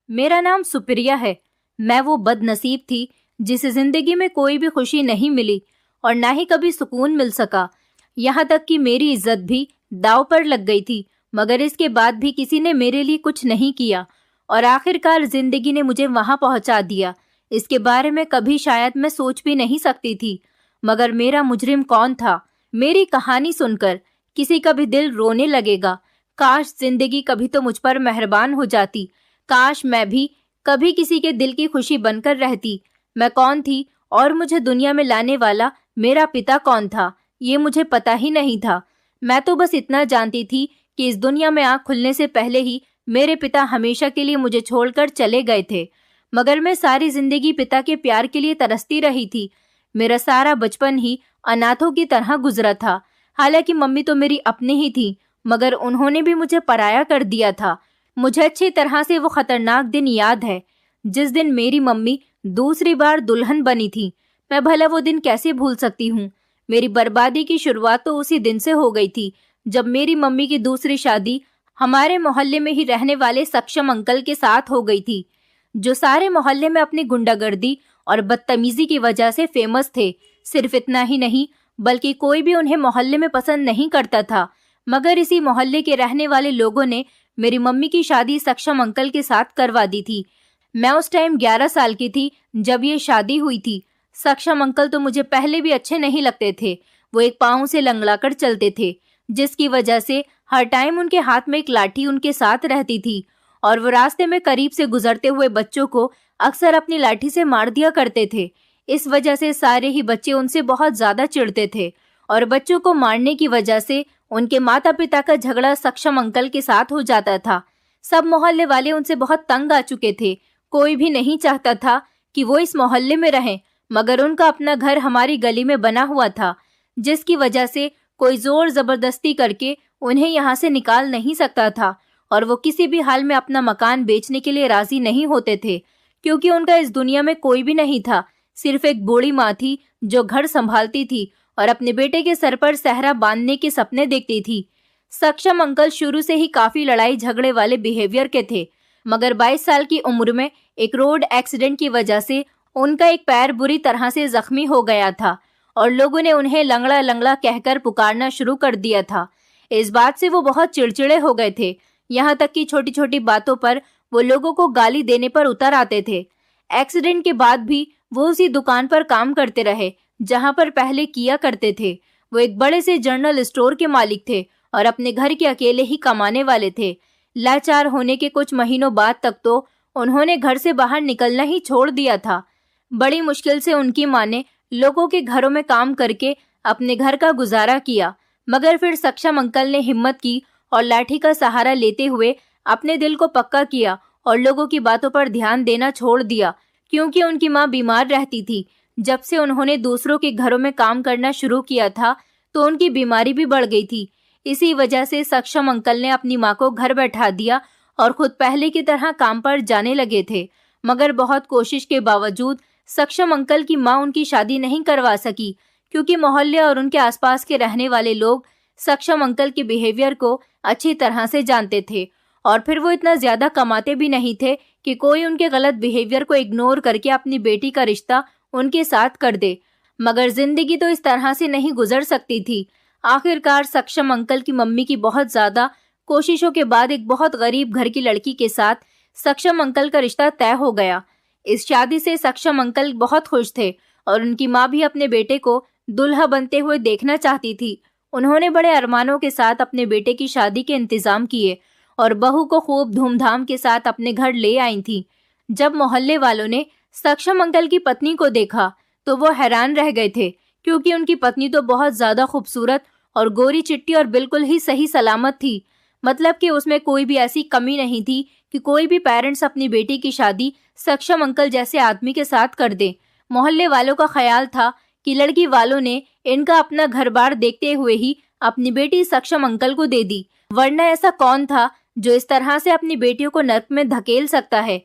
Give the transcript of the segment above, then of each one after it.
मेरा नाम सुप्रिया है। मैं वो बदनसीब थी जिसे जिंदगी में कोई भी खुशी नहीं मिली और ना ही कभी सुकून मिल सका। यहाँ तक कि मेरी इज्जत भी दांव पर लग गई थी, मगर इसके बाद भी किसी ने मेरे लिए कुछ नहीं किया और आखिरकार जिंदगी ने मुझे वहां पहुंचा दिया। इसके बारे में कभी शायद मैं सोच भी नहीं सकती थी। मगर मेरा मुजरिम कौन था? मेरी कहानी सुनकर किसी का भी दिल रोने लगेगा। काश जिंदगी कभी तो मुझ पर मेहरबान हो जाती। काश मैं भी कभी किसी के दिल की खुशी बनकर रहती। मैं कौन थी और मुझे दुनिया में लाने वाला मेरा पिता कौन था, ये मुझे पता ही नहीं था। मैं तो बस इतना जानती थी कि इस दुनिया में आँख खुलने से पहले ही मेरे पिता हमेशा के लिए मुझे छोड़कर चले गए थे। मगर मैं सारी जिंदगी पिता के प्यार के लिए तरसती रही थी। मेरा सारा बचपन ही अनाथों की तरह गुजरा था। हालांकि मम्मी तो मेरी अपनी ही थी, मगर उन्होंने भी मुझे पराया कर दिया था। मुझे अच्छी तरह से वो खतरनाक दिन याद है जिस दिन मेरी मम्मी दूसरी बार दुल्हन बनी थी। मैं भला वो दिन कैसे भूल सकती हूँ। मेरी बर्बादी की शुरुआत तो उसी दिन से हो गई थी जब मेरी मम्मी की दूसरी शादी हमारे मोहल्ले में ही रहने वाले सक्षम अंकल के साथ हो गई थी, जो सारे मोहल्ले में अपनी गुंडागर्दी और बदतमीजी की वजह से फेमस थे। सिर्फ इतना ही नहीं, बल्कि कोई भी उन्हें मोहल्ले में पसंद नहीं करता था। मगर इसी मोहल्ले के रहने वाले लोगों ने मेरी मम्मी की शादी सक्षम अंकल के साथ करवा दी थी। मैं उस टाइम 11 साल की थी जब ये शादी हुई थी। सक्षम अंकल तो मुझे पहले भी अच्छे नहीं लगते थे। वो एक पाँव से लंगड़ाकर चलते थे, जिसकी वजह से हर टाइम उनके हाथ में एक लाठी उनके साथ रहती थी और वो रास्ते में करीब से गुजरते हुए बच्चों को अक्सर अपनी लाठी से मार दिया करते थे। इस वजह से सारे ही बच्चे उनसे बहुत ज्यादा चिढ़ते थे और बच्चों को मारने की वजह से उनके माता पिता का झगड़ा सक्षम अंकल के साथ हो जाता था। सब मोहल्ले वाले उनसे बहुत तंग आ चुके थे। कोई भी नहीं चाहता था कि वो इस मोहल्ले में रहें, मगर उनका अपना घर हमारी गली में बना हुआ था, जिसकी वजह से कोई जोर जबरदस्ती करके उन्हें यहाँ से निकाल नहीं सकता था और वो किसी भी हाल में अपना मकान बेचने के लिए राजी नहीं होते थे, क्योंकि उनका इस दुनिया में कोई भी नहीं था। सिर्फ एक बूढ़ी माँ थी जो घर संभालती थी और अपने बेटे के सर पर सहरा बांधने के सपने देखती थी। सक्षम अंकल शुरू से ही काफी लड़ाई झगड़े वाले बिहेवियर के थे, मगर 22 साल की उम्र में एक रोड एक्सीडेंट की वजह से उनका एक पैर बुरी तरह से जख्मी हो गया था और लोगों ने उन्हें लंगड़ा लंगड़ा कहकर पुकारना शुरू कर दिया था। इस बात से वो बहुत चिड़चिड़े हो गए थे। यहाँ तक कि छोटी छोटी बातों पर वो लोगों को गाली देने पर उतर आते थे। एक्सीडेंट के बाद भी वो उसी दुकान पर काम करते रहे जहाँ पर पहले किया करते थे। वो एक बड़े से जनरल स्टोर के मालिक थे और अपने घर के अकेले ही कमाने वाले थे। लाचार होने के कुछ महीनों बाद तक तो उन्होंने घर से बाहर निकलना ही छोड़ दिया था। बड़ी मुश्किल से उनकी माँ ने लोगों के घरों में काम करके अपने घर का गुजारा किया, मगर फिर सक्षम अंकल ने हिम्मत की और लाठी का सहारा लेते हुए अपने दिल को पक्का किया और लोगों की बातों पर ध्यान देना छोड़ दिया, क्योंकि उनकी माँ बीमार रहती थी। जब से उन्होंने दूसरों के घरों में काम करना शुरू किया था तो उनकी बीमारी भी बढ़ गई थी। इसी वजह से सक्षम अंकल ने अपनी माँ को घर बैठा दिया और खुद पहले की तरह काम पर जाने लगे थे। मगर बहुत कोशिश के बावजूद सक्षम अंकल की माँ उनकी शादी नहीं करवा सकी, क्योंकि मोहल्ले और उनके आसपास के रहने वाले लोग सक्षम अंकल के बिहेवियर को अच्छी तरह से जानते थे और फिर वो इतना ज्यादा कमाते भी नहीं थे कि कोई उनके गलत बिहेवियर को इग्नोर करके अपनी बेटी का रिश्ता उनके साथ कर दे। मगर जिंदगी तो इस तरह से नहीं गुजर सकती थी। आखिरकार सक्षम अंकल की मम्मी की बहुत ज्यादा कोशिशों के बाद एक बहुत गरीब घर की लड़की के साथ सक्षम अंकल का रिश्ता तय हो गया। इस शादी से सक्षम अंकल बहुत खुश थे और उनकी माँ भी अपने बेटे को दुल्हा बनते हुए देखना चाहती थी। उन्होंने बड़े अरमानों के साथ अपने बेटे की शादी के इंतजाम किए और बहू को खूब धूमधाम के साथ अपने घर ले आई थी। जब मोहल्ले वालों ने सक्षम अंकल की पत्नी को देखा तो वो हैरान रह गए थे, क्योंकि उनकी पत्नी तो बहुत ज्यादा खूबसूरत और गोरी चिट्टी और बिल्कुल ही सही सलामत थी। मतलब कि उसमें कोई भी ऐसी कमी नहीं थी कि कोई भी पेरेंट्स अपनी बेटी की शादी सक्षम अंकल जैसे आदमी के साथ कर दे। मोहल्ले वालों का ख्याल था कि लड़की वालों ने इनका अपना घर बार देखते हुए ही अपनी बेटी सक्षम अंकल को दे दी, वरना ऐसा कौन था जो इस तरह से अपनी बेटियों को नर्क में धकेल सकता है।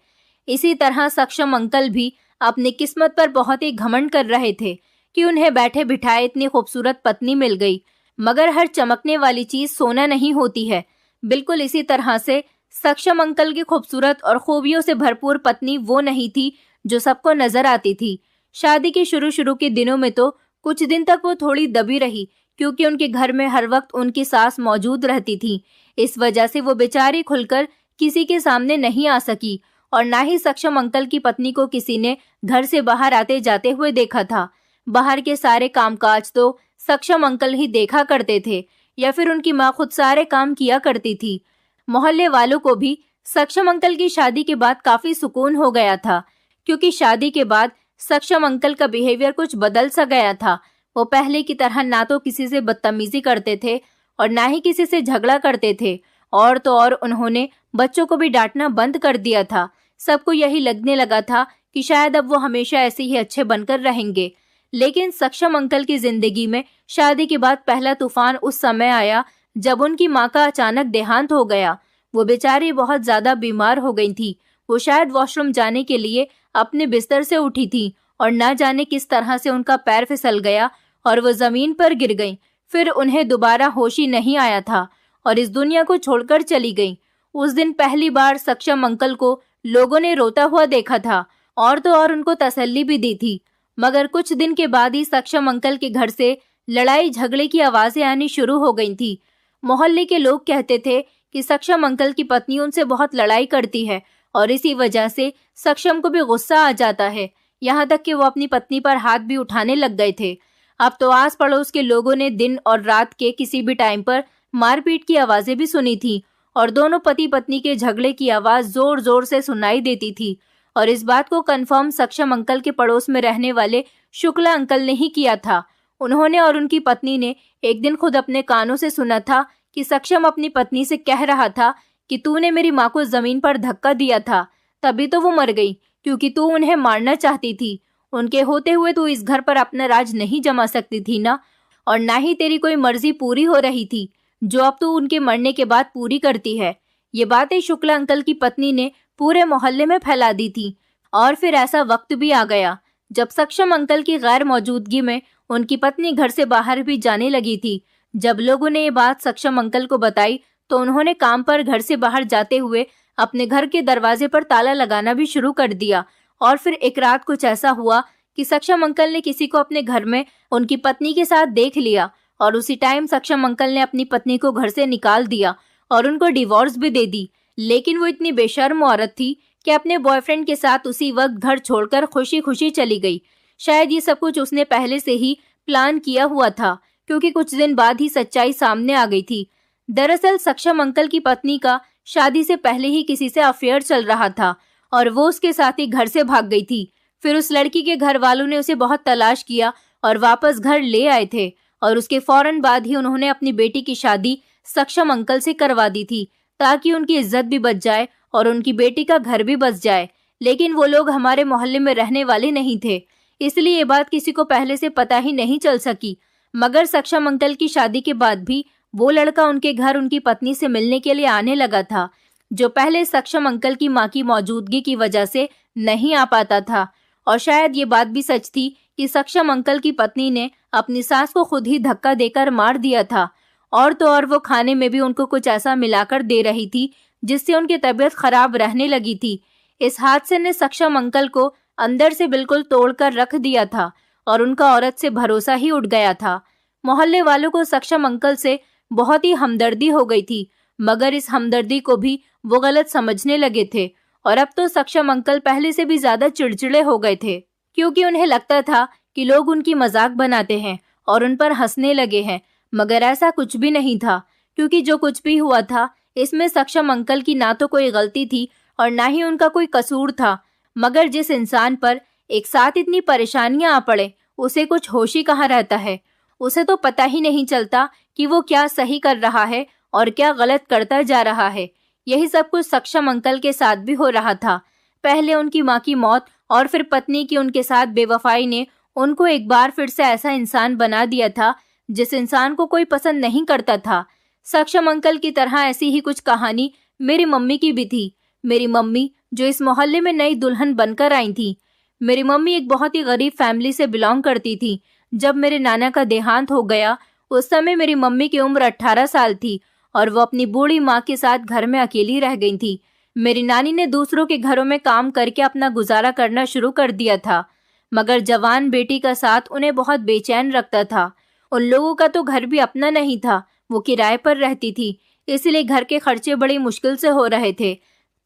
इसी तरह सक्षम अंकल भी अपनी किस्मत पर बहुत ही घमंड कर रहे थे कि उन्हें बैठे बिठाए इतनी खूबसूरत पत्नी मिल गई। मगर हर चमकने वाली चीज सोना नहीं होती है। बिल्कुल इसी तरह से सक्षम अंकल की खूबसूरत और खूबियों से भरपूर पत्नी वो नहीं थी जो सबको नजर आती थी। शादी के शुरू शुरू के दिनों में तो कुछ दिन तक वो थोड़ी दबी रही, क्योंकि उनके घर में हर वक्त उनकी सास मौजूद रहती थी। इस वजह से वो बेचारी खुलकर किसी के सामने नहीं आ सकी, और ना ही सक्षम अंकल की पत्नी को किसी ने घर से बाहर आते जाते हुए देखा था। बाहर के सारे कामकाज तो सक्षम अंकल ही देखा करते थे, या फिर उनकी माँ खुद सारे काम किया करती थी। मोहल्ले वालों को भी सक्षम अंकल की शादी के बाद काफी सुकून हो गया था, क्योंकि शादी के बाद सक्षम अंकल का बिहेवियर कुछ बदल सा गया था। वो पहले की तरह ना तो किसी से बदतमीजी करते थे और ना ही किसी से झगड़ा करते थे, और तो और उन्होंने बच्चों को भी डांटना बंद कर दिया था। सबको यही लगने लगा था कि शायद अब वो हमेशा ऐसे ही अच्छे बनकर रहेंगे। लेकिन सक्षम अंकल की जिंदगी में शादी के बाद पहला तूफान उस समय आया जब उनकी माँ का अचानक देहांत हो गया। वो बेचारी बहुत ज्यादा बीमार हो गई थी। वो शायद वॉशरूम जाने के लिए अपने बिस्तर से उठी थी और न जाने किस तरह से उनका पैर फिसल गया और वो जमीन पर गिर गई। फिर उन्हें दोबारा होश ही नहीं आया था और इस दुनिया को छोड़कर चली गई। उस दिन पहली बार सक्षम अंकल को लोगों ने रोता हुआ देखा था, और तो और उनको तसल्ली भी दी थी। मगर कुछ दिन के बाद ही सक्षम अंकल के घर से लड़ाई झगड़े की आवाजें आनी शुरू हो गई थी। मोहल्ले के लोग कहते थे कि सक्षम अंकल की पत्नी उनसे बहुत लड़ाई करती है और इसी वजह से सक्षम को भी गुस्सा आ जाता है। यहाँ तक कि वो अपनी पत्नी पर हाथ भी उठाने लग गए थे। अब तो आस पड़ोस के लोगों ने दिन और रात के किसी भी टाइम पर मारपीट की आवाजें भी सुनी थी, और दोनों पति पत्नी के झगड़े की आवाज जोर जोर से सुनाई देती थी। और इस बात को कंफर्म सक्षम अंकल के पड़ोस में रहने वाले शुक्ला अंकल ने ही किया था। उन्होंने और उनकी पत्नी ने एक दिन खुद अपने कानों से सुना था कि सक्षम अपनी पत्नी से कह रहा था कि तूने मेरी माँ को जमीन पर धक्का दिया था, तभी तो वो मर गई, क्योंकि तू उन्हें मारना चाहती थी। उनके होते हुए तू इस घर पर अपना राज नहीं जमा सकती थी ना, और ना ही तेरी कोई मर्जी पूरी हो रही थी जो अब तू उनके मरने के बाद पूरी करती है। ये बातें शुक्ला अंकल की पत्नी ने पूरे मोहल्ले में फैला दी थी। और फिर ऐसा वक्त भी आ गया जब सक्षम अंकल की गैर मौजूदगी में उनकी पत्नी घर से बाहर भी जाने लगी थी। जब लोगों ने ये बात सक्षम अंकल को बताई तो उन्होंने काम पर घर से बाहर जाते हुए अपने घर के दरवाजे पर ताला लगाना भी शुरू कर दिया। और फिर एक रात कुछ ऐसा हुआ कि सक्षम अंकल ने किसी को अपने घर में उनकी पत्नी के साथ देख लिया, और उसी टाइम सक्षम अंकल ने अपनी पत्नी को घर से निकाल दिया और उनको डिवोर्स भी दे दी। लेकिन वो इतनी बेशर्म औरत थी कि अपने बॉयफ्रेंड के साथ उसी वक्त घर छोड़कर खुशी खुशी चली गई। शायद ये सब कुछ उसने पहले से ही प्लान किया हुआ था, क्योंकि कुछ दिन बाद ही सच्चाई सामने आ गई थी। दरअसल सक्षम अंकल की पत्नी का शादी से पहले ही किसी से अफेयर चल रहा था और वो उसके साथ ही घर से भाग गई थी। फिर उस लड़की के घर वालों ने उसे बहुत तलाश किया और वापस घर ले आए थे, और उसके फौरन बाद ही उन्होंने अपनी बेटी की शादी सक्षम अंकल से करवा दी थी, ताकि उनकी इज्जत भी बच जाए और उनकी बेटी का घर भी बच जाए। लेकिन वो लोग हमारे मोहल्ले में रहने वाले नहीं थे, इसलिए ये बात किसी को पहले से पता ही नहीं चल सकी। मगर सक्षम अंकल की शादी के बाद भी वो लड़का उनके घर उनकी पत्नी से मिलने के लिए आने लगा था, जो पहले सक्षम अंकल की माँ की मौजूदगी की वजह से नहीं आ पाता था। और शायद ये बात भी सच थी कि सक्षम अंकल की पत्नी ने अपनी सास को खुद ही धक्का देकर मार दिया था, और तो और वो खाने में भी उनको कुछ ऐसा मिलाकर दे रही थी जिससे उनकी तबीयत खराब रहने लगी थी। इस हादसे ने सक्षम अंकल को अंदर से बिल्कुल तोड़कर रख दिया था और उनका औरत से भरोसा ही उठ गया था। मोहल्ले वालों को सक्षम अंकल से बहुत ही हमदर्दी हो गई थी, मगर इस हमदर्दी को भी वो गलत समझने लगे थे। और अब तो सक्षम अंकल पहले से भी ज्यादा चिड़चिड़े हो गए थे, क्योंकि उन्हें लगता था कि लोग उनकी मजाक बनाते हैं और उन पर हंसने लगे हैं। मगर ऐसा कुछ भी नहीं था, क्योंकि जो कुछ भी हुआ था इसमें सक्षम अंकल की ना तो कोई गलती थी और ना ही उनका कोई कसूर था। मगर जिस इंसान पर एक साथ इतनी परेशानियां आ पड़े उसे कुछ होश ही कहाँ रहता है। उसे तो पता ही नहीं चलता कि वो क्या सही कर रहा है और क्या गलत करता जा रहा है। यही सब कुछ सक्षम अंकल के साथ भी हो रहा था। पहले उनकी माँ की मौत और फिर पत्नी की उनके साथ बेवफाई ने उनको एक बार फिर से ऐसा इंसान बना दिया था जिस इंसान को कोई पसंद नहीं करता था। सक्षम अंकल की तरह ऐसी ही कुछ कहानी मेरी मम्मी की भी थी। मेरी मम्मी जो इस मोहल्ले में नई दुल्हन बनकर आई थी। मेरी मम्मी एक बहुत ही गरीब फैमिली से बिलोंग करती थी। जब मेरे नाना का देहांत हो गया उस समय मेरी मम्मी की उम्र 18 साल थी और वो अपनी बूढ़ी माँ के साथ घर में अकेली रह गई थी। मेरी नानी ने दूसरों के घरों में काम करके अपना गुजारा करना शुरू कर दिया था, मगर जवान बेटी का साथ उन्हें बहुत बेचैन रखता था। उन लोगों का तो घर भी अपना नहीं था, वो किराए पर रहती थी, इसलिए घर के खर्चे बड़ी मुश्किल से हो रहे थे।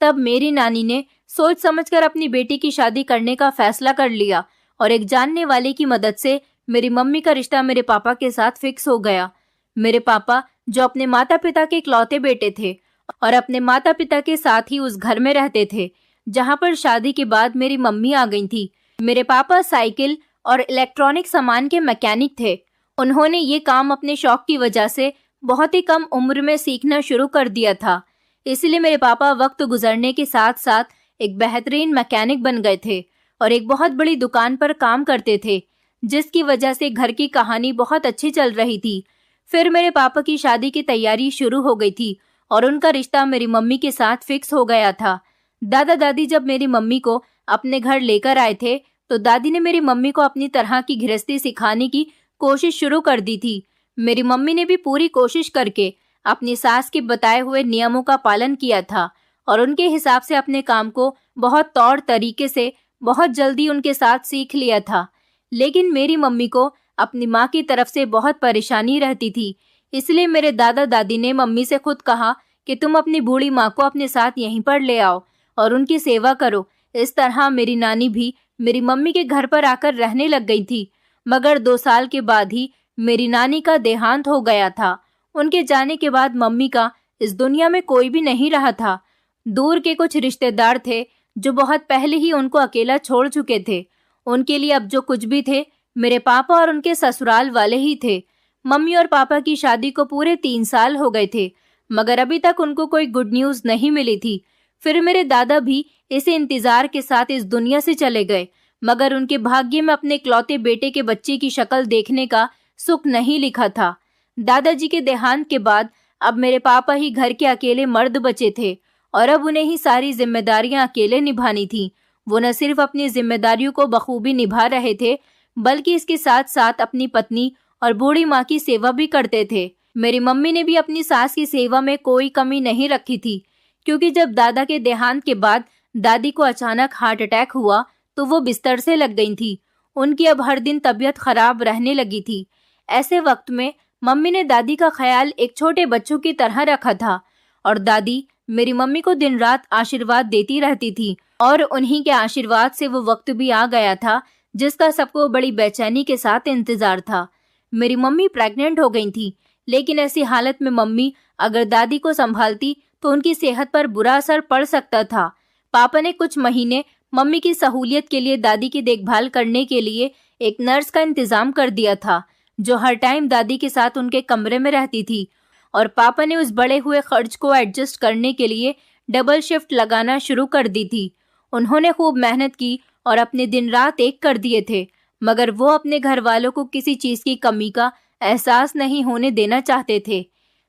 तब मेरी नानी ने सोच समझकर अपनी बेटी की शादी करने का फैसला कर लिया और एक जानने वाले की मदद से मेरी मम्मी का रिश्ता मेरे पापा के साथ फिक्स हो गया। मेरे पापा, जो अपने माता पिता के इकलौते बेटे थे और अपने माता पिता के साथ ही उस घर में रहते थे जहां पर शादी के बाद मेरी मम्मी आ गई थी। मेरे पापा साइकिल और इलेक्ट्रॉनिक सामान के मैकेनिक थे। उन्होंने ये काम अपने शौक की वजह से बहुत ही कम उम्र में सीखना शुरू कर दिया था, इसलिए मेरे पापा वक्त गुजरने के साथ साथ एक बेहतरीन मैकेनिक बन गए थे और एक बहुत बड़ी दुकान पर काम करते थे, जिसकी वजह से घर की कहानी बहुत अच्छी चल रही थी। फिर मेरे पापा की शादी की तैयारी शुरू हो गई थी और उनका रिश्ता मेरी मम्मी के साथ फिक्स हो गया था। दादा दादी जब मेरी मम्मी को अपने घर लेकर आए थे तो दादी ने मेरी मम्मी को अपनी तरह की गृहस्थी सिखाने की कोशिश शुरू कर दी थी। मेरी मम्मी ने भी पूरी कोशिश करके अपनी सास के बताए हुए नियमों का पालन किया था और उनके हिसाब से अपने काम को बहुत तौर तरीके से बहुत जल्दी उनके साथ सीख लिया था। लेकिन मेरी मम्मी को अपनी माँ की तरफ से बहुत परेशानी रहती थी, इसलिए मेरे दादा दादी ने मम्मी से खुद कहा कि तुम अपनी बूढ़ी माँ को अपने साथ यहीं पर ले आओ और उनकी सेवा करो। इस तरह मेरी नानी भी मेरी मम्मी के घर पर आकर रहने लग गई थी। मगर 2 साल के बाद ही मेरी नानी का देहांत हो गया था। उनके जाने के बाद मम्मी का इस दुनिया में कोई भी नहीं रहा था। दूर के कुछ रिश्तेदार थे जो बहुत पहले ही उनको अकेला छोड़ चुके थे। उनके लिए अब जो कुछ भी थे मेरे पापा और उनके ससुराल वाले ही थे। मम्मी और पापा की शादी को पूरे 3 साल हो गए थे, मगर अभी तक उनको कोई गुड न्यूज़ नहीं मिली थी। फिर मेरे दादा भी इसी इंतजार के साथ इस दुनिया से चले गए, मगर उनके भाग्य में अपने इकलौते बेटे के बच्चे की शक्ल देखने का सुख नहीं लिखा था। दादाजी के देहांत के बाद अब मेरे पापा ही घर के अकेले मर्द बचे थे और अब उन्हें ही सारी जिम्मेदारियां अकेले निभानी थी। वो न सिर्फ अपनी जिम्मेदारियों को बखूबी निभा रहे थे, बल्कि इसके साथ साथ अपनी पत्नी और बूढ़ी माँ की सेवा भी करते थे। मेरी मम्मी ने भी अपनी सास की सेवा में कोई कमी नहीं रखी थी, क्योंकि जब दादा के देहांत के बाद दादी को अचानक हार्ट अटैक हुआ तो वो बिस्तर से लग गई थी। उनकी अब हर दिन तबीयत खराब रहने लगी थी। ऐसे वक्त में मम्मी ने दादी का ख्याल एक छोटे बच्चों की तरह रखा था और दादी मेरी मम्मी को दिन रात आशीर्वाद देती रहती थी और उन्हीं के आशीर्वाद से वो वक्त भी आ गया था जिसका सबको बड़ी बेचैनी के साथ इंतजार था। मेरी मम्मी प्रेग्नेंट हो गई थी, लेकिन ऐसी हालत में मम्मी अगर दादी को संभालती तो उनकी सेहत पर बुरा असर पड़ सकता था। पापा ने कुछ महीने मम्मी की सहूलियत के लिए दादी की देखभाल करने के लिए एक नर्स का इंतजाम कर दिया था, जो हर टाइम दादी के साथ उनके कमरे में रहती थी। और पापा ने उस बढ़े हुए खर्च को एडजस्ट करने के लिए डबल शिफ्ट लगाना शुरू कर दी थी। उन्होंने खूब मेहनत की और अपने दिन रात एक कर दिए थे, मगर वो अपने घर वालों को किसी चीज की कमी का एहसास नहीं होने देना चाहते थे।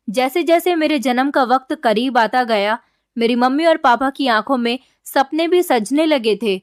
जैसे जैसे मेरे जन्म का वक्त करीब आता गया, मेरी मम्मी और पापा की आंखों में सपने भी सजने लगे थे,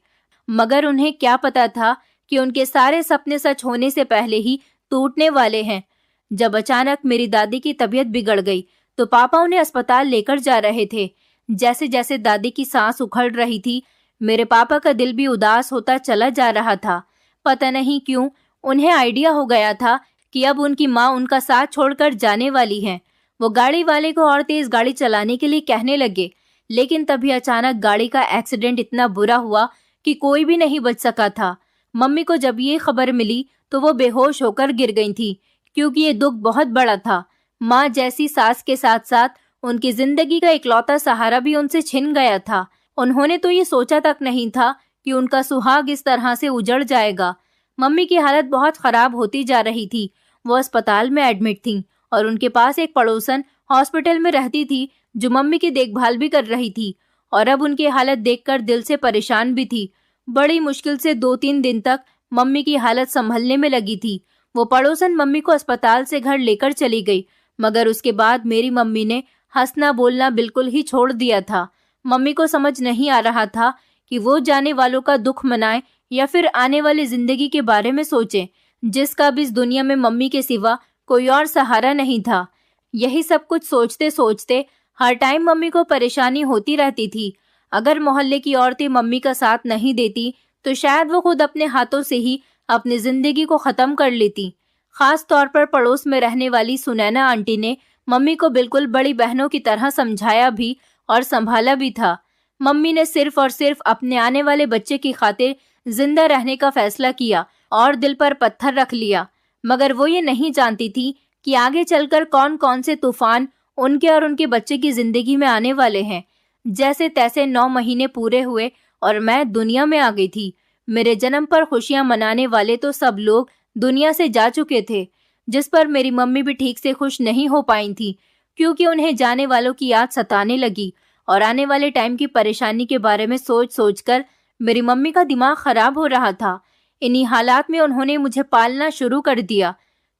मगर उन्हें क्या पता था कि उनके सारे सपने सच होने से पहले ही टूटने वाले हैं। जब अचानक मेरी दादी की तबीयत बिगड़ गई तो पापा उन्हें अस्पताल लेकर जा रहे थे। जैसे जैसे दादी की सांस उखड़ रही थी, मेरे पापा का दिल भी उदास होता चला जा रहा था। पता नहीं क्यों उन्हें आइडिया हो गया था कि अब उनकी माँ उनका साथ छोड़कर जाने वाली है। वो गाड़ी वाले को और तेज गाड़ी चलाने के लिए कहने लगे, लेकिन तभी अचानक गाड़ी का एक्सीडेंट इतना बुरा हुआ कि कोई भी नहीं बच सका था। मम्मी को जब ये खबर मिली तो वो बेहोश होकर गिर गई थी, क्योंकि ये दुख बहुत बड़ा था। माँ जैसी सास के साथ साथ उनकी जिंदगी का इकलौता सहारा भी उनसे छिन गया था। उन्होंने तो ये सोचा तक नहीं था कि उनका सुहाग इस तरह से उजड़ जाएगा। मम्मी की हालत बहुत खराब होती जा रही थी। वो अस्पताल में एडमिट थी और उनके पास एक पड़ोसन हॉस्पिटल में रहती थी जो मम्मी की देखभाल भी कर रही थी और अब उनकी हालत देखकर दिल से परेशान भी थी। बड़ी मुश्किल से 2-3 दिन तक मम्मी की हालत संभलने में लगी थी। वो पड़ोसन मम्मी को अस्पताल से घर लेकर चली गई, मगर उसके बाद मेरी मम्मी ने हंसना बोलना बिल्कुल ही छोड़ दिया था। मम्मी को समझ नहीं आ रहा था कि वो जाने वालों का दुख मनाए या फिर आने वाली जिंदगी के बारे में सोचे, जिसका भी इस दुनिया में मम्मी के सिवा कोई और सहारा नहीं था। यही सब कुछ सोचते सोचते हर टाइम मम्मी को परेशानी होती रहती थी। अगर मोहल्ले की औरतें मम्मी का साथ नहीं देती तो शायद वो खुद अपने हाथों से ही अपनी जिंदगी को खत्म कर लेती। खास तौर पर पड़ोस में रहने वाली सुनैना आंटी ने मम्मी को बिल्कुल बड़ी बहनों की तरह समझाया भी और संभाला भी था। मम्मी ने सिर्फ और सिर्फ अपने आने वाले बच्चे की खातिर जिंदा रहने का फैसला किया और दिल पर पत्थर रख लिया, मगर वो ये नहीं जानती थी कि आगे चलकर कौन कौन से तूफान उनके और उनके बच्चे की जिंदगी में आने वाले हैं। जैसे तैसे 9 महीने पूरे हुए और मैं दुनिया में आ गई थी। मेरे जन्म पर खुशियां मनाने वाले तो सब लोग दुनिया से जा चुके थे, जिस पर मेरी मम्मी भी ठीक से खुश नहीं हो पाई थी, क्योंकि उन्हें जाने वालों की याद सताने लगी और आने वाले टाइम की परेशानी के बारे में सोच सोचकर मेरी मम्मी का दिमाग खराब हो रहा था। इन्हीं हालात में उन्होंने मुझे पालना शुरू कर दिया।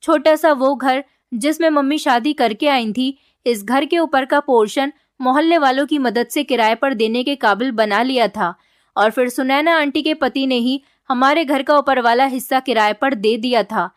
छोटा सा वो घर जिसमें मम्मी शादी करके आई थी, इस घर के ऊपर का पोर्शन मोहल्ले वालों की मदद से किराए पर देने के काबिल बना लिया था और फिर सुनैना आंटी के पति ने ही हमारे घर का ऊपर वाला हिस्सा किराए पर दे दिया था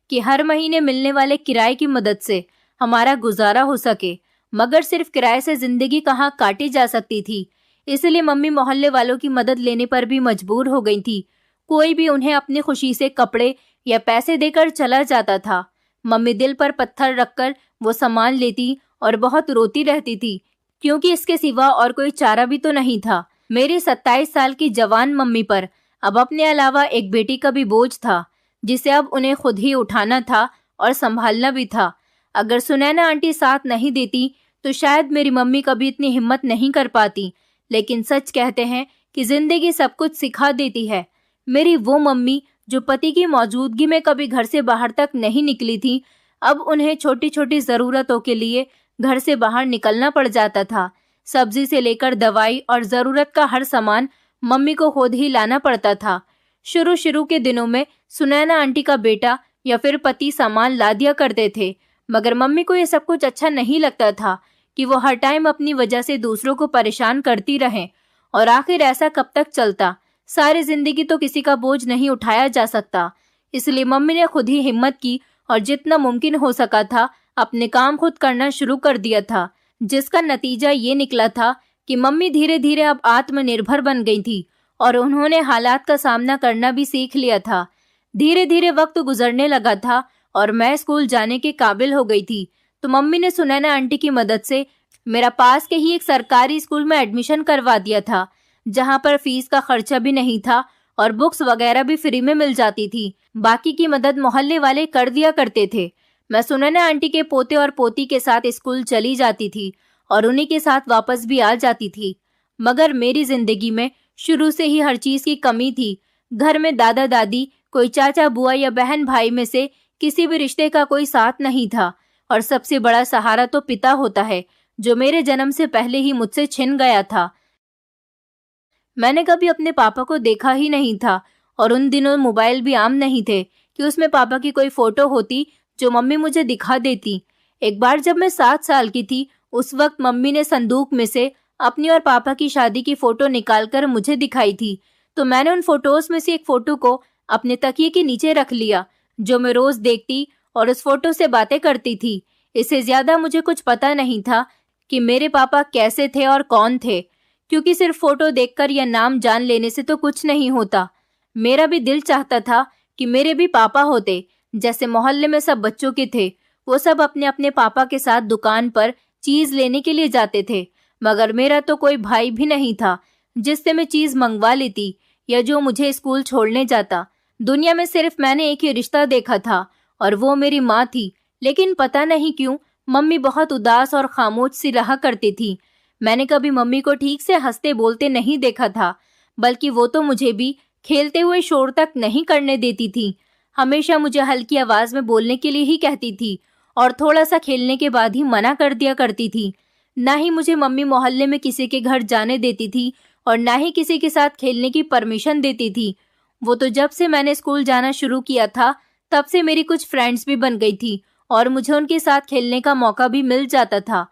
कि हर महीने मिलने वाले किराए की मदद से हमारा गुजारा हो सके। मगर सिर्फ किराए से जिंदगी कहाँ काटी जा सकती थी, इसलिए मम्मी मोहल्ले वालों की मदद लेने पर भी मजबूर हो गई थी। कोई भी उन्हें अपनी खुशी से कपड़े या पैसे देकर चला जाता था। मम्मी दिल पर पत्थर रखकर वो सामान लेती और बहुत रोती रहती थी, क्योंकि इसके सिवा और कोई चारा भी तो नहीं था। मेरी 27 साल की जवान मम्मी पर अब अपने अलावा एक बेटी का भी बोझ था, जिसे अब उन्हें खुद ही उठाना था और संभालना भी था। अगर सुनैना आंटी साथ नहीं देती तो शायद मेरी मम्मी कभी इतनी हिम्मत नहीं कर पाती। लेकिन सच कहते हैं कि जिंदगी सब कुछ सिखा देती है। मेरी वो मम्मी जो पति की मौजूदगी में कभी घर से बाहर तक नहीं निकली थी, अब उन्हें छोटी छोटी जरूरतों के लिए घर से बाहर निकलना पड़ जाता था। सब्जी से लेकर दवाई और जरूरत का हर सामान मम्मी को खुद ही लाना पड़ता था। शुरू के दिनों में सुनैना आंटी का बेटा या फिर पति सामान ला दिया करते थे, मगर मम्मी को ये सब कुछ अच्छा नहीं लगता था कि वो हर टाइम अपनी वजह से दूसरों को परेशान करती रहें। और आखिर ऐसा कब तक चलता? सारी जिंदगी तो किसी का बोझ नहीं उठाया जा सकता। इसलिए मम्मी ने खुद ही हिम्मत की और जितना मुमकिन हो सका था अपने काम खुद करना शुरू कर दिया था, जिसका नतीजा ये निकला था कि मम्मी धीरे धीरे अब आत्मनिर्भर बन गई थी और उन्होंने हालात का सामना करना भी सीख लिया था। धीरे धीरे वक्त गुजरने लगा था और मैं स्कूल जाने के काबिल हो गई थी, तो मम्मी ने सुनैना आंटी की मदद से मेरा पास के ही एक सरकारी स्कूल में एडमिशन करवा दिया था, जहाँ पर फीस का खर्चा भी नहीं था और बुक्स वगैरह भी फ्री में मिल जाती थी। बाकी की मदद मोहल्ले वाले कर दिया करते थे। मैं सुनैना आंटी के पोते और पोती के साथ स्कूल चली जाती थी और उन्हीं के साथ वापस भी आ जाती थी। मगर मेरी जिंदगी में शुरू से ही हर चीज की कमी थी। घर में दादा दादी, कोई चाचा बुआ या बहन भाई में से किसी भी रिश्ते का कोई साथ नहीं था और सबसे बड़ा सहारा तो पिता होता है, जो मेरे जन्म से पहले ही मुझसे छिन गया था। मैंने कभी अपने पापा को देखा ही नहीं था और उन दिनों मोबाइल भी आम नहीं थे कि उसमें पापा की कोई फोटो होती जो मम्मी मुझे दिखा देती। एक बार जब मैं 7 साल की थी, उस वक्त मम्मी ने संदूक में से अपनी और पापा की शादी की फोटो निकालकर मुझे दिखाई थी, तो मैंने उन फोटोज में से एक फोटो को अपने तकिए के नीचे रख लिया, जो मैं रोज देखती और उस फोटो से बातें करती थी। इससे ज्यादा मुझे कुछ पता नहीं था कि मेरे पापा कैसे थे और कौन थे, क्योंकि सिर्फ फोटो देखकर या नाम जान लेने से तो कुछ नहीं होता। मेरा भी दिल चाहता था कि मेरे भी पापा होते, जैसे मोहल्ले में सब बच्चों के थे। वो सब अपने अपने पापा के साथ दुकान पर चीज लेने के लिए जाते थे, मगर मेरा तो कोई भाई भी नहीं था जिससे मैं चीज मंगवा लेती या जो मुझे स्कूल छोड़ने जाता। दुनिया में सिर्फ मैंने एक ही रिश्ता देखा था और वो मेरी माँ थी। लेकिन पता नहीं क्यों मम्मी बहुत उदास और खामोश सी रहा करती थी। मैंने कभी मम्मी को ठीक से हंसते बोलते नहीं देखा था, बल्कि वो तो मुझे भी खेलते हुए शोर तक नहीं करने देती थी। हमेशा मुझे हल्की आवाज में बोलने के लिए ही कहती थी और थोड़ा सा खेलने के बाद ही मना कर दिया करती थी। ना ही मुझे मम्मी मोहल्ले में किसी के घर जाने देती थी और ना ही किसी के साथ खेलने की परमिशन देती थी। वो तो जब से मैंने स्कूल जाना शुरू किया था, तब से मेरी कुछ फ्रेंड्स भी बन गई थी और मुझे उनके साथ खेलने का मौका भी मिल जाता था,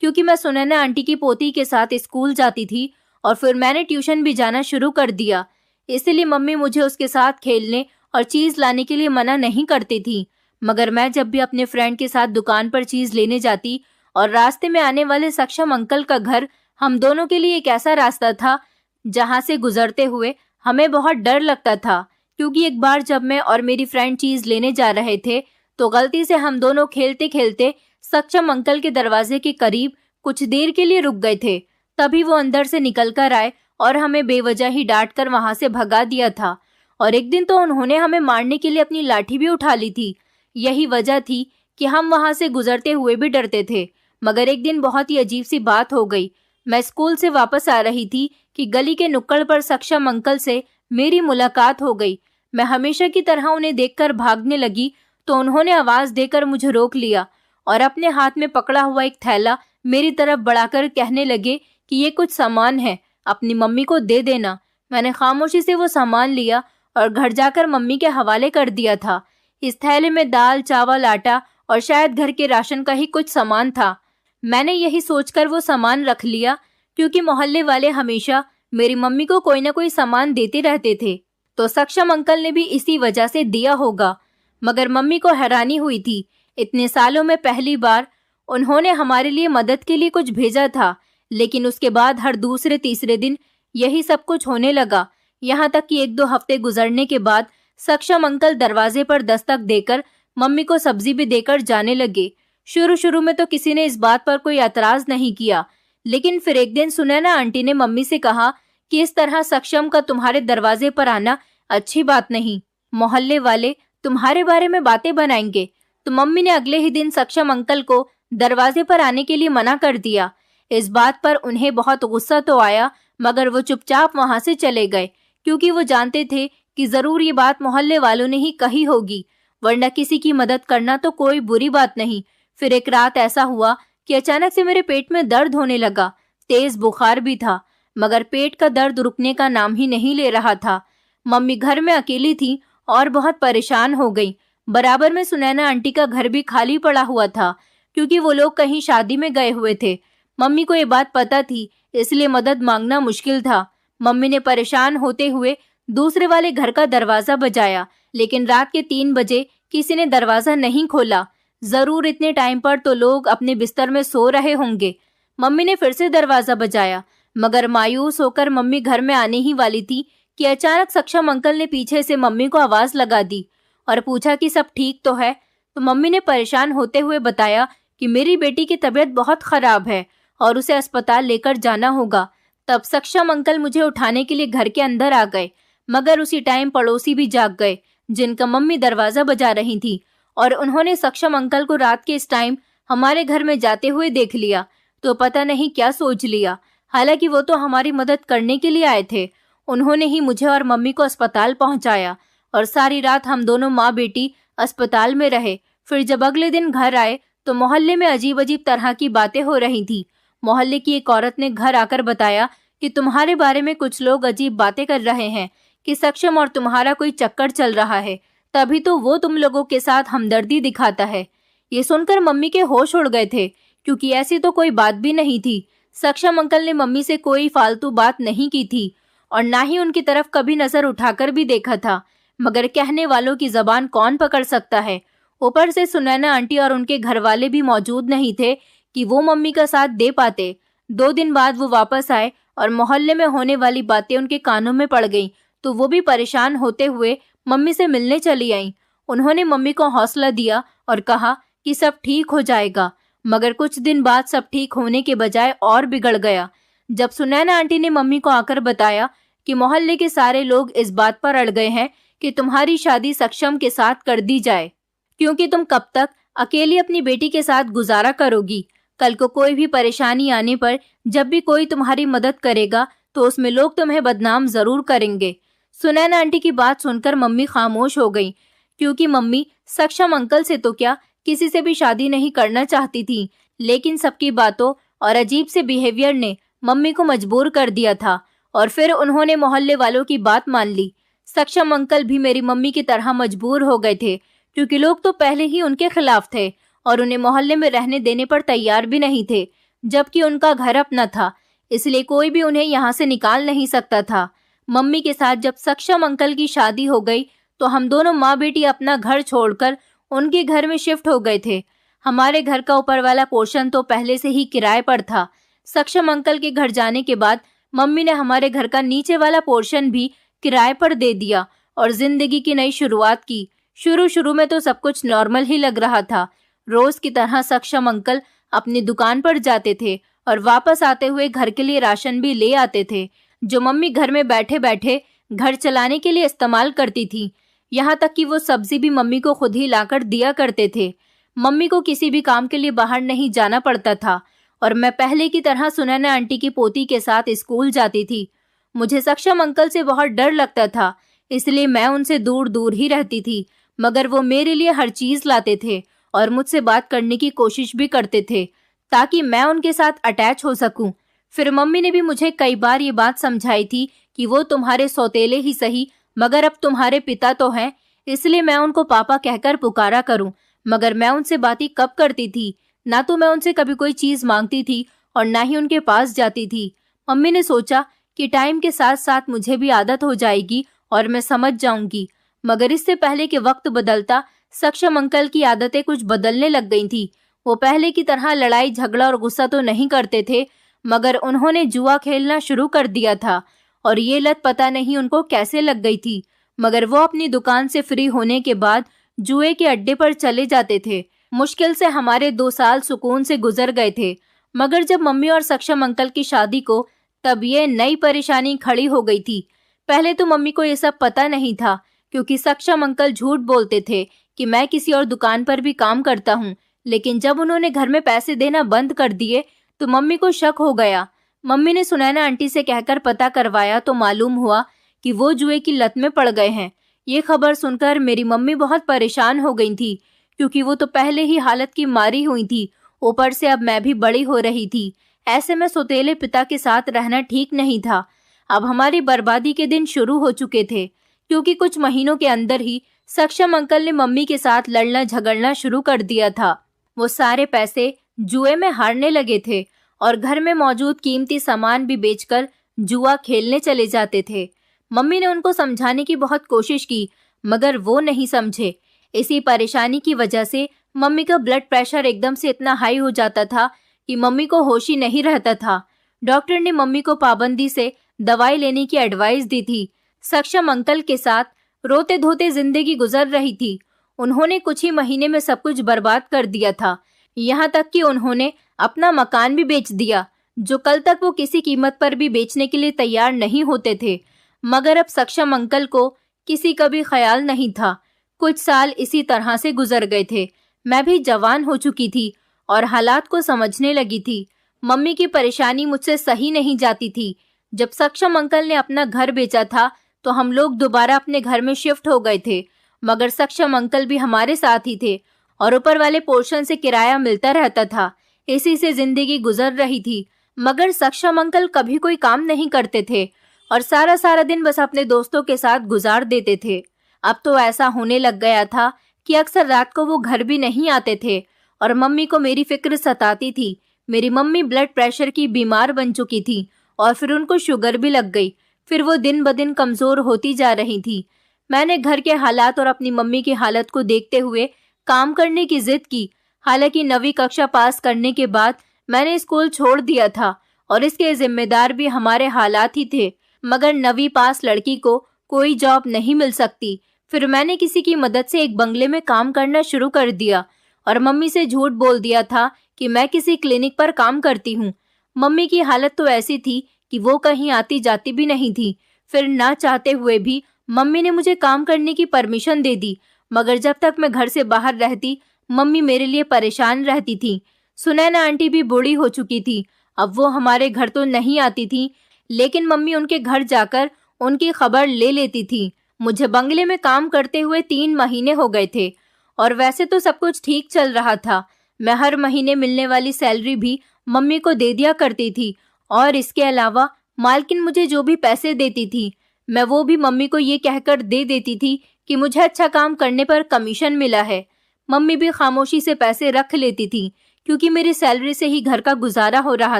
क्योंकि मैं सुनैना आंटी की पोती के साथ स्कूल जाती थी और फिर मैंने ट्यूशन भी जाना शुरू कर दिया। इसलिए मम्मी मुझे उसके साथ खेलने और चीज लाने के लिए मना नहीं करती थी, मगर मैं जब भी अपने फ्रेंड के साथ दुकान पर चीज लेने जाती और रास्ते में आने वाले सक्षम अंकल का घर हम दोनों के लिए एक ऐसा रास्ता था जहां से गुजरते हुए हमें बहुत डर लगता था, क्योंकि एक बार जब मैं और मेरी फ्रेंड चीज लेने जा रहे थे तो गलती से हम दोनों खेलते खेलते सक्षम अंकल के दरवाजे के करीब कुछ देर के लिए रुक गए थे। तभी वो अंदर से निकल कर आए और हमें बेवजह ही डांट कर वहां से भगा दिया था। और एक दिन तो उन्होंने हमें मारने के लिए अपनी लाठी भी उठा ली थी। यही वजह थी कि हम वहां से गुजरते हुए भी डरते थे। मगर एक दिन बहुत ही अजीब सी बात हो गई। मैं स्कूल से वापस आ रही थी कि गली के नुक्कड़ पर सक्षम अंकल से मेरी मुलाकात हो गई। मैं हमेशा की तरह उन्हें देखकर भागने लगी तो उन्होंने आवाज देकर मुझे रोक लिया और अपने हाथ में पकड़ा हुआ एक थैला मेरी तरफ बढ़ाकर कहने लगे कि ये कुछ सामान है, अपनी मम्मी को दे देना। मैंने खामोशी से वो सामान लिया और घर जाकर मम्मी के हवाले कर दिया था। इस थैले में दाल, चावल, आटा और शायद घर के राशन का ही कुछ सामान था। मैंने यही सोचकर वो सामान रख लिया, क्योंकि मोहल्ले वाले हमेशा मेरी मम्मी को कोई ना कोई सामान देते रहते थे, तो सक्षम अंकल ने भी इसी वजह से दिया होगा। मगर मम्मी को हैरानी हुई थी, इतने सालों में पहली बार उन्होंने हमारे लिए मदद के लिए कुछ भेजा था। लेकिन उसके बाद हर दूसरे तीसरे दिन यही सब कुछ होने लगा। यहाँ तक कि 1-2 हफ्ते गुजरने के बाद सक्षम अंकल दरवाजे पर दस्तक देकर मम्मी को सब्जी भी देकर जाने लगे। शुरू शुरू में तो किसी ने इस बात पर कोई एतराज नहीं किया, लेकिन फिर एक दिन सुनैना आंटी ने मम्मी से कहा कि इस तरह सक्षम का तुम्हारे दरवाजे पर आना अच्छी बात नहीं, मोहल्ले वाले तुम्हारे बारे में बातें बनाएंगे। तो मम्मी ने अगले ही दिन सक्षम अंकल को दरवाजे पर आने के लिए मना कर दिया। इस बात पर उन्हें बहुत गुस्सा तो आया, मगर वो चुपचाप वहां से चले गए, क्योंकि वो जानते थे कि जरूर ये बात मोहल्ले वालों ने ही कही होगी, वरना किसी की मदद करना तो कोई बुरी बात नहीं। फिर एक रात ऐसा हुआ कि अचानक से मेरे पेट में दर्द होने लगा। तेज बुखार भी था, मगर पेट का दर्द रुकने का नाम ही नहीं ले रहा था। मम्मी घर में अकेली थी और बहुत परेशान हो गई। बराबर में सुनैना आंटी का घर भी खाली पड़ा हुआ था, क्योंकि वो लोग कहीं शादी में गए हुए थे। मम्मी को ये बात पता थी, इसलिए मदद मांगना मुश्किल था। मम्मी ने परेशान होते हुए दूसरे वाले घर का दरवाजा बजाया, लेकिन रात के 3 बजे किसी ने दरवाजा नहीं खोला। जरूर इतने टाइम पर तो लोग अपने बिस्तर में सो रहे होंगे। मम्मी ने फिर से दरवाजा बजाया, मगर मायूस होकर मम्मी घर में आने ही वाली थी कि अचानक सक्षम अंकल ने पीछे से मम्मी को आवाज लगा दी और पूछा कि सब ठीक तो है। तो मम्मी ने परेशान होते हुए बताया कि मेरी बेटी की तबीयत बहुत खराब है और उसे अस्पताल लेकर जाना होगा। तब सक्षम अंकल मुझे उठाने के लिए घर के अंदर आ गए, मगर उसी टाइम पड़ोसी भी जाग गए, जिनका मम्मी दरवाजा बजा रही थी, और उन्होंने सक्षम अंकल को रात के इस टाइम हमारे घर में जाते हुए देख लिया तो पता नहीं क्या सोच लिया। हालांकि वो तो हमारी मदद करने के लिए आए थे। उन्होंने ही मुझे और मम्मी को अस्पताल पहुंचाया और सारी रात हम दोनों माँ बेटी अस्पताल में रहे। फिर जब अगले दिन घर आए तो मोहल्ले में अजीब अजीब तरह की बातें हो रही थी। मोहल्ले की एक औरत ने घर आकर बताया कि तुम्हारे बारे में कुछ लोग अजीब बातें कर रहे हैं कि सक्षम और तुम्हारा कोई चक्कर चल रहा है, तभी तो वो तुम लोगों के साथ हमदर्दी दिखाता है। ये सुनकर मम्मी के होश उड़ गए थे, क्योंकि ऐसी तो कोई बात भी नहीं थी। सक्षम अंकल ने मम्मी से कोई फालतू बात नहीं की थी और ना ही उनकी तरफ कभी नजर उठाकर भी देखा था, मगर कहने वालों की जबान कौन पकड़ सकता है। ऊपर से सुनैना आंटी और उनके घर वाले भी मौजूद नहीं थे कि वो मम्मी का साथ दे पाते। 2 दिन बाद वो वापस आए और मोहल्ले में होने वाली बातें उनके कानों में पड़ गईं, तो वो भी परेशान होते हुए मम्मी से मिलने चली आईं। उन्होंने मम्मी को हौसला दिया और कहा कि सब ठीक हो जाएगा, मगर कुछ दिन बाद सब ठीक होने के बजाय और बिगड़ गया। जब सुनैना आंटी ने मम्मी को आकर बताया कि मोहल्ले के सारे लोग इस बात पर अड़ गए हैं कि तुम्हारी शादी सक्षम के साथ कर दी जाए, क्योंकि तुम कब तक अकेली अपनी बेटी के साथ गुजारा करोगी। कल को कोई भी परेशानी आने पर जब भी कोई तुम्हारी मदद करेगा तो उसमें लोग तुम्हें बदनाम जरूर करेंगे। सुनैना आंटी की बात सुनकर मम्मी खामोश हो गई, क्योंकि मम्मी सक्षम अंकल से तो क्या किसी से भी शादी नहीं करना चाहती थी, लेकिन सबकी बातों और अजीब से बिहेवियर ने मम्मी को मजबूर कर दिया था और फिर उन्होंने मोहल्ले वालों की बात मान ली। सक्षम अंकल भी मेरी मम्मी की तरह मजबूर हो गए थे, क्योंकि लोग तो पहले ही उनके खिलाफ थे और उन्हें मोहल्ले में रहने देने पर तैयार भी नहीं थे, जबकि उनका घर अपना था, इसलिए कोई भी उन्हें यहाँ से निकाल नहीं सकता था। मम्मी के साथ जब सक्षम अंकल की शादी हो गई तो हम दोनों माँ बेटी अपना घर छोड़कर उनके घर में शिफ्ट हो गए थे। हमारे घर का ऊपर वाला पोर्शन तो पहले से ही किराए पर था। सक्षम अंकल के घर जाने के बाद मम्मी ने हमारे घर का नीचे वाला पोर्शन भी किराए पर दे दिया और जिंदगी की नई शुरुआत की। शुरू शुरू में तो सब कुछ नॉर्मल ही लग रहा था। रोज की तरह सक्षम अंकल अपनी दुकान पर जाते थे और वापस आते हुए घर के लिए राशन भी ले आते थे, जो मम्मी घर में बैठे बैठे घर चलाने के लिए इस्तेमाल करती थी। यहाँ तक कि वो सब्जी भी मम्मी को खुद ही लाकर दिया करते थे। मम्मी को किसी भी काम के लिए बाहर नहीं जाना पड़ता था और मैं पहले की तरह सुनैना आंटी की पोती के साथ स्कूल जाती थी। मुझे सक्षम अंकल से बहुत डर लगता था, इसलिए मैं उनसे दूर दूर ही रहती थी, मगर वो मेरे लिए हर चीज लाते थे और मुझसे बात करने की कोशिश भी करते थे ताकि मैं उनके साथ अटैच हो सकूं। फिर मम्मी ने भी मुझे कई बार ये बात समझाई थी कि वो तुम्हारे सौतेले ही सही मगर अब तुम्हारे पिता तो हैं, इसलिए मैं उनको पापा कहकर पुकारा करूं। मगर मैं उनसे बातें कब करती थी? ना तो मैं उनसे कभी कोई चीज मांगती थी और ना ही उनके पास जाती थी। मम्मी ने सोचा कि टाइम के साथ साथ मुझे भी आदत हो जाएगी और मैं समझ जाऊंगी, मगर इससे पहले कि वक्त बदलता सक्षम अंकल की आदतें कुछ बदलने लग गई थी। वो पहले की तरह लड़ाई झगड़ा और गुस्सा तो नहीं करते थे, मगर उन्होंने जुआ खेलना शुरू कर दिया था और ये लत पता नहीं उनको कैसे लग गई थी। मगर वो अपनी दुकान से फ्री होने के बाद जुए के अड्डे पर चले जाते थे। मुश्किल से हमारे 2 साल सुकून से गुजर गए थे, मगर जब मम्मी और सक्षम अंकल की शादी को तब ये नई परेशानी खड़ी हो गई थी। पहले तो मम्मी को ये सब पता नहीं था, क्योंकि सक्षम अंकल झूठ बोलते थे कि मैं किसी और दुकान पर भी काम करता हूँ। लेकिन जब उन्होंने घर में पैसे देना बंद कर दिए तो मम्मी को शक हो गया। मम्मी ने सुनैना आंटी से कहकर पता करवाया तो मालूम हुआ कि वो जुए की लत में पड़ गए हैं। ये खबर सुनकर मेरी मम्मी बहुत परेशान हो गई थी, क्योंकि वो तो पहले ही हालत की मारी हुई थी, ऊपर से अब मैं भी बड़ी हो रही थी। ऐसे में सौतेले पिता के साथ रहना ठीक नहीं था। अब हमारी बर्बादी के दिन शुरू हो चुके थे, क्योंकि कुछ महीनों के अंदर ही सक्षम अंकल ने मम्मी के साथ लड़ना झगड़ना शुरू कर दिया था। वो सारे पैसे जुए में हारने लगे थे और घर में मौजूद कीमती सामान भी बेचकर जुआ खेलने चले जाते थे। मम्मी ने उनको समझाने की बहुत कोशिश की, मगर वो नहीं समझे। इसी परेशानी की वजह से मम्मी का ब्लड प्रेशर एकदम से इतना हाई हो जाता था कि मम्मी को होश ही नहीं रहता था। डॉक्टर ने मम्मी को पाबंदी से दवाई लेने की एडवाइस दी थी। सक्षम अंकल के साथ रोते धोते जिंदगी गुजर रही थी। उन्होंने कुछ ही महीने में सब कुछ बर्बाद कर दिया था, यहाँ तक कि उन्होंने अपना मकान भी बेच दिया, जो कल तक वो किसी कीमत पर भी बेचने के लिए तैयार नहीं होते थे। मगर अब सक्षम अंकल को किसी का भी ख्याल नहीं था। कुछ साल इसी तरह से गुजर गए थे। मैं भी जवान हो चुकी थी और हालात को समझने लगी थी। मम्मी की परेशानी मुझसे सही नहीं जाती थी। जब सक्षम अंकल ने अपना घर बेचा था तो हम लोग दोबारा अपने घर में शिफ्ट हो गए थे, मगर सक्षम अंकल भी हमारे साथ ही थे और ऊपर वाले पोर्शन से किराया मिलता रहता था। इसी से जिंदगी गुजर रही थी। मगर सक्षम अंकल कभी कोई काम नहीं करते थे और सारा सारा दिन बस अपने दोस्तों के साथ गुजार देते थे। अब तो ऐसा होने लग गया था कि अक्सर रात को वो घर भी नहीं आते थे और मम्मी को मेरी फिक्र सताती थी। मेरी मम्मी ब्लड प्रेशर की बीमार बन चुकी थी और फिर उनको शुगर भी लग गई। फिर वो दिन ब दिन कमजोर होती जा रही थी। मैंने घर के हालात और अपनी मम्मी की हालत को देखते हुए काम करने की जिद की। हालांकि 9वीं कक्षा पास करने के बाद मैंने स्कूल छोड़ दिया था और इसके जिम्मेदार भी हमारे हालात ही थे। मगर 9वीं पास लड़की को कोई जॉब नहीं मिल सकती। फिर मैंने किसी की मदद से एक बंगले में काम करना शुरू कर दिया और मम्मी से झूठ बोल दिया था कि मैं किसी क्लिनिक पर काम करती हूँ। मम्मी की हालत तो ऐसी थी कि वो कहीं आती जाती भी नहीं थी। फिर ना चाहते हुए भी मम्मी ने मुझे काम करने की परमिशन दे दी, मगर जब तक मैं घर से बाहर रहती मम्मी मेरे लिए परेशान रहती थी। सुनैना आंटी भी बूढ़ी हो चुकी थी। अब वो हमारे घर तो नहीं आती थी, लेकिन मम्मी उनके घर जाकर उनकी खबर ले लेती थी। मुझे बंगले में काम करते हुए 3 महीने हो गए थे और वैसे तो सब कुछ ठीक चल रहा था। मैं हर महीने मिलने वाली सैलरी भी मम्मी को दे दिया करती थी और इसके अलावा मालकिन मुझे जो भी पैसे देती थी मैं वो भी मम्मी को ये कहकर दे देती थी कि मुझे अच्छा काम करने पर कमीशन मिला है। मम्मी भी खामोशी से पैसे रख लेती थी, क्योंकि मेरी सैलरी से ही घर का गुजारा हो रहा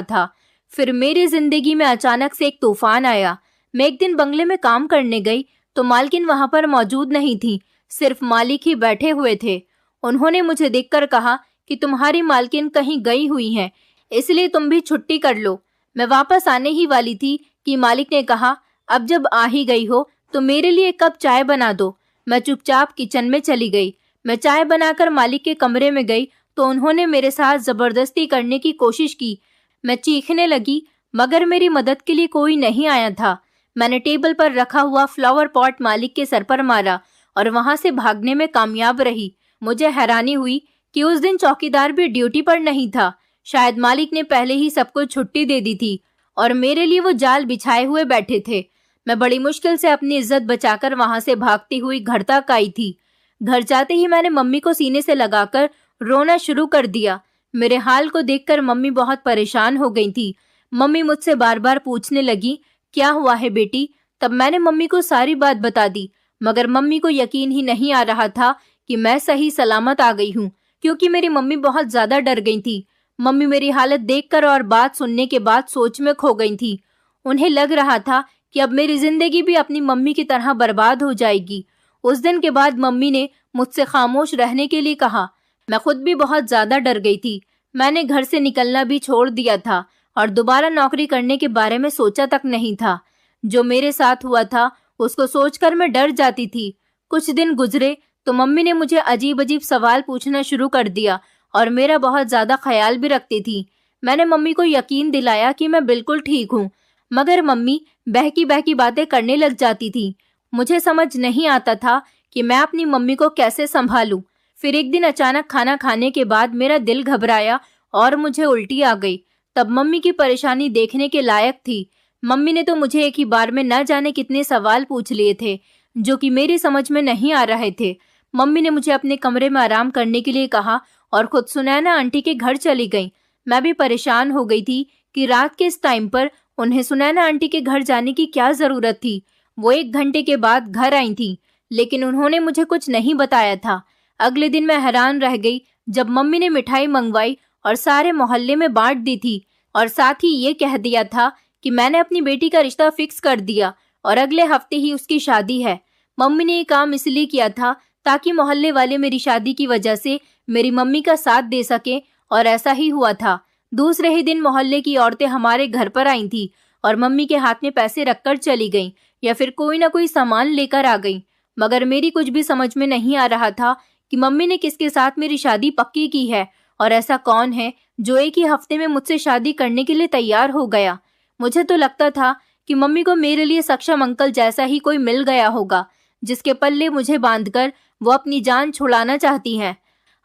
था। फिर मेरी जिंदगी में अचानक से एक तूफान आया। मैं एक दिन बंगले में काम करने गई तो मालकिन वहां पर मौजूद नहीं थी, सिर्फ मालिक ही बैठे हुए थे। उन्होंने मुझे देखकर कहा कि तुम्हारी मालकिन कहीं गई हुई हैं, इसलिए तुम भी छुट्टी कर लो। मैं वापस आने ही वाली थी कि मालिक ने कहा, अब जब आ ही गई हो तो मेरे लिए एक कप चाय बना दो। मैं चुपचाप किचन में चली गई। मैं चाय बनाकर मालिक के कमरे में गई तो उन्होंने मेरे साथ जबरदस्ती करने की कोशिश की। मैं चीखने लगी, मगर मेरी मदद के लिए कोई नहीं आया था। मैंने टेबल पर रखा हुआ फ्लावर पॉट मालिक के सर पर मारा और वहां से भागने में कामयाब रही। मुझे हैरानी हुई कि उस दिन चौकीदार भी ड्यूटी पर नहीं था। शायद मालिक ने पहले ही सबको छुट्टी दे दी थी और मेरे लिए वो जाल बिछाए हुए बैठे थे। मैं बड़ी मुश्किल से अपनी इज्जत बचाकर वहां से भागती हुई घर तक आई थी। घर जाते ही मैंने मम्मी को सीने से लगाकर रोना शुरू कर दिया। मेरे हाल को देखकर मम्मी बहुत परेशान हो गई थी। मम्मी मुझसे बार बार पूछने लगी, क्या हुआ है बेटी? तब मैंने मम्मी को सारी बात बता दी, मगर मम्मी को यकीन ही नहीं आ रहा था कि मैं सही सलामत आ गई हूँ, क्योंकि मेरी मम्मी बहुत ज्यादा डर गई थी। मम्मी मेरी हालत देखकर और बात सुनने के बाद सोच में खो गई थी। उन्हें लग रहा था कि अब मेरी जिंदगी भी अपनी मम्मी की तरह बर्बाद हो जाएगी। उस दिन के बाद मम्मी ने मुझसे खामोश रहने के लिए कहा। मैं खुद भी बहुत ज्यादा डर गई थी। मैंने घर से निकलना भी छोड़ दिया था और दोबारा नौकरी करने के बारे में सोचा तक नहीं था। जो मेरे साथ हुआ था उसको सोचकर मैं डर जाती थी। कुछ दिन गुजरे तो मम्मी ने मुझे अजीब अजीब सवाल पूछना शुरू कर दिया और मेरा बहुत ज्यादा ख्याल भी रखती थी। मैंने मम्मी को यकीन दिलाया कि मैं बिल्कुल ठीक हूँ, मगर मम्मी बहकी बहकी बातें करने लग जाती थी। मुझे समझ नहीं आता था कि मैं अपनी मम्मी को कैसे संभालूं। फिर एक दिन अचानक खाना खाने के बाद मेरा दिल घबराया और मुझे उल्टी आ गई। तब मम्मी की परेशानी देखने के लायक थी। मम्मी ने तो मुझे एक ही बार में न जाने कितने सवाल पूछ लिए थे, जो कि मेरी समझ में नहीं आ रहे थे। मम्मी ने मुझे अपने कमरे में आराम करने के लिए कहा और खुद सुनैना आंटी के घर चली गई। मैं भी परेशान हो गई थी कि रात के इस टाइम पर उन्हें सुनैना आंटी के घर जाने की क्या जरूरत थी। वो 1 घंटे के बाद घर आई थी, लेकिन उन्होंने मुझे कुछ नहीं बताया था। अगले दिन मैं हैरान रह गई जब मम्मी ने मिठाई मंगवाई और सारे मोहल्ले में बांट दी थी और साथ ही ये कह दिया था कि मैंने अपनी बेटी का रिश्ता फिक्स कर दिया और अगले हफ्ते ही उसकी शादी है। मम्मी ने ये काम इसलिए किया था ताकि मोहल्ले वाले मेरी शादी की वजह से मेरी मम्मी का साथ दे सके, और ऐसा ही हुआ था। दूसरे ही दिन मोहल्ले की औरतें हमारे घर पर आई थी और मम्मी के हाथ में पैसे रखकर चली गईं या फिर कोई ना कोई सामान लेकर आ गईं। मगर मेरी कुछ भी समझ में नहीं आ रहा था कि मम्मी ने किसके साथ मेरी शादी पक्की की है और ऐसा कौन है जो एक ही हफ्ते में मुझसे शादी करने के लिए तैयार हो गया। मुझे तो लगता था कि मम्मी को मेरे लिए सक्षम अंकल जैसा ही कोई मिल गया होगा, जिसके पल्ले मुझे बांधकर वो अपनी जान छुड़ाना चाहती हैं।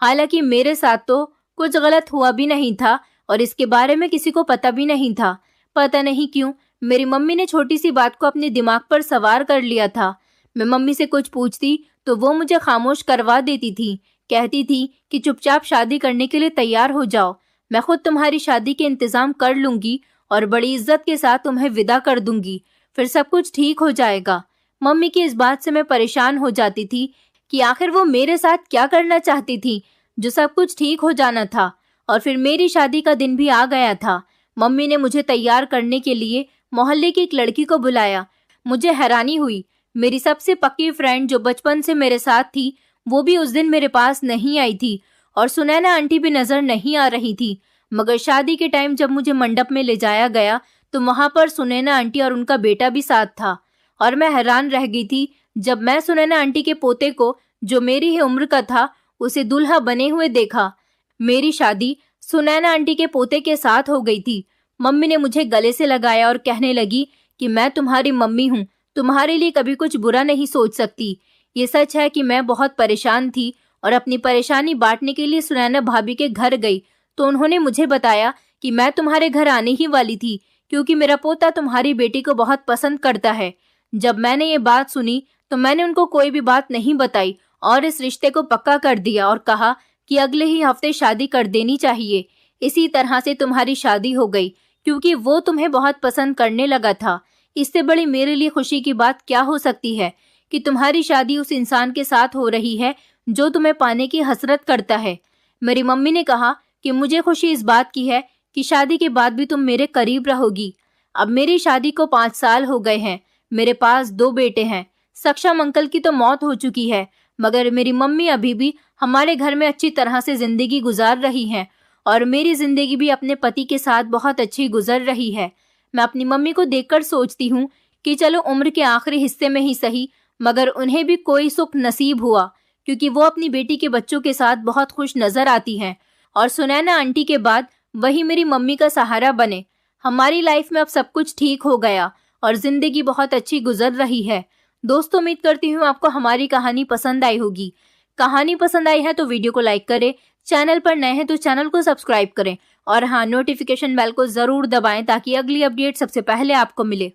हालांकि मेरे साथ तो कुछ गलत हुआ भी नहीं था और इसके बारे में किसी को पता भी नहीं था। पता नहीं क्यों मेरी मम्मी ने छोटी सी बात को अपने दिमाग पर सवार कर लिया था। मैं मम्मी से कुछ पूछती तो वो मुझे खामोश करवा देती थी। कहती थी कि चुपचाप शादी करने के लिए तैयार हो जाओ, मैं खुद तुम्हारी शादी के इंतजाम कर लूंगी और बड़ी इज्जत के साथ तुम्हें विदा कर दूंगी, फिर सब कुछ ठीक हो जाएगा। मम्मी की इस बात से मैं परेशान हो जाती थी कि आखिर वो मेरे साथ क्या करना चाहती थी जो सब कुछ ठीक हो जाना था। और फिर मेरी शादी का दिन भी आ गया था। मम्मी ने मुझे तैयार करने के लिए मोहल्ले की एक लड़की को बुलाया। मुझे हैरानी हुई, मेरी सबसे पक्की फ्रेंड जो बचपन से मेरे साथ थी वो भी उस दिन मेरे पास नहीं आई थी और सुनैना आंटी भी नजर नहीं आ रही थी। मगर शादी के टाइम जब मुझे मंडप में ले जाया गया तो वहां पर सुनैना आंटी और उनका बेटा भी साथ था। और मैं हैरान रह गई थी जब मैं सुनैना आंटी के पोते को, जो मेरी ही उम्र का था, उसे दूल्हा बने हुए देखा। मेरी शादी सुनैना आंटी के पोते के साथ हो गई थी। मम्मी ने मुझे गले से लगाया और कहने लगी कि मैं तुम्हारी मम्मी हूँ, तुम्हारे लिए कभी कुछ बुरा नहीं सोच सकती। ये सच है कि मैं बहुत परेशान थी और अपनी परेशानी बांटने के लिए सुनैना भाभी के घर गई तो उन्होंने मुझे बताया कि मैं तुम्हारे घर आने ही वाली थी क्योंकि मेरा पोता तुम्हारी बेटी को बहुत पसंद करता है। जब मैंने ये बात सुनी तो मैंने उनको कोई भी बात नहीं बताई और इस रिश्ते को पक्का कर दिया और कहा कि अगले ही हफ्ते शादी कर देनी चाहिए। इसी तरह से तुम्हारी शादी हो गई क्योंकि वो तुम्हें बहुत पसंद करने लगा था। इससे बड़ी मेरे लिए खुशी की बात क्या हो सकती है कि तुम्हारी शादी उस इंसान के साथ हो रही है जो तुम्हें पाने की हसरत करता है। मेरी मम्मी ने कहा कि मुझे खुशी इस बात की है कि शादी के बाद भी तुम मेरे करीब रहोगी। अब मेरी शादी को 5 साल हो गए हैं। मेरे पास 2 बेटे हैं। सक्षम अंकल की तो मौत हो चुकी है, मगर मेरी मम्मी अभी भी हमारे घर में अच्छी तरह से जिंदगी गुजार रही हैं और मेरी जिंदगी भी अपने पति के साथ बहुत अच्छी गुजर रही है। मैं अपनी मम्मी को देखकर सोचती हूँ कि चलो उम्र के आखिरी हिस्से में ही सही, मगर उन्हें भी कोई सुख नसीब हुआ, क्योंकि वो अपनी बेटी के बच्चों के साथ बहुत खुश नजर आती हैं और सुनैना आंटी के बाद वही मेरी मम्मी का सहारा बने। हमारी लाइफ में अब सब कुछ ठीक हो गया और जिंदगी बहुत अच्छी गुजर रही है। दोस्तों, उम्मीद करती हूँ आपको हमारी कहानी पसंद आई होगी। कहानी पसंद आई है तो वीडियो को लाइक करें, चैनल पर नए हैं तो चैनल को सब्सक्राइब करें और हाँ, नोटिफिकेशन बेल को जरूर दबाएं ताकि अगली अपडेट सबसे पहले आपको मिले।